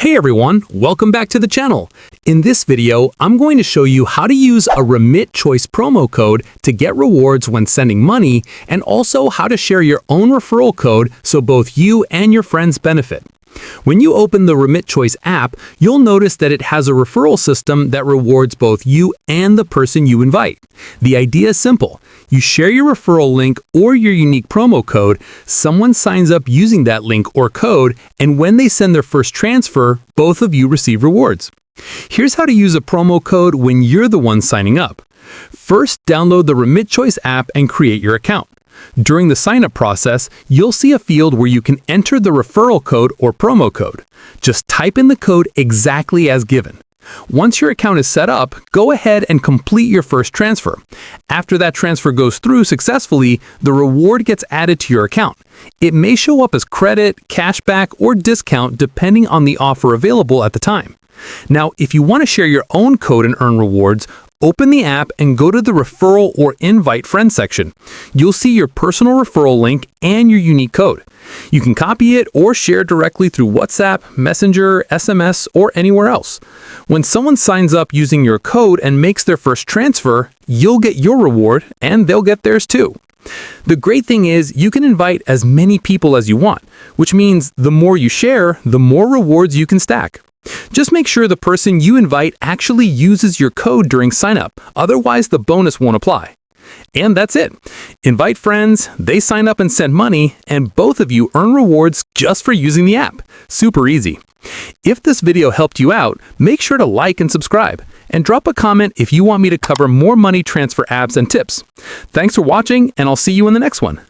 Hey everyone, welcome back to the channel. In this video, I'm going to show you how to use a Remit Choice promo code to get rewards when sending money, and also how to share your own referral code so both you and your friends benefit. When you open the Remit Choice app, you'll notice that it has a referral system that rewards both you and the person you invite. The idea is simple. You share your referral link or your unique promo code, someone signs up using that link or code, and when they send their first transfer, both of you receive rewards. Here's how to use a promo code when you're the one signing up. First, download the Remit Choice app and create your account. During the sign-up process, you'll see a field where you can enter the referral code or promo code. Just type in the code exactly as given. Once your account is set up, go ahead and complete your first transfer. After that transfer goes through successfully, the reward gets added to your account. It may show up as credit, cashback, or discount depending on the offer available at the time. Now, if you want to share your own code and earn rewards, open the app and go to the Referral or Invite Friends section. You'll see your personal referral link and your unique code. You can copy it or share it directly through WhatsApp, Messenger, SMS, or anywhere else. When someone signs up using your code and makes their first transfer, you'll get your reward and they'll get theirs too. The great thing is you can invite as many people as you want, which means the more you share, the more rewards you can stack. Just make sure the person you invite actually uses your code during sign-up, otherwise the bonus won't apply. And that's it. Invite friends, they sign up and send money, and both of you earn rewards just for using the app. Super easy. If this video helped you out, make sure to like and subscribe, and drop a comment if you want me to cover more money transfer apps and tips. Thanks for watching, and I'll see you in the next one.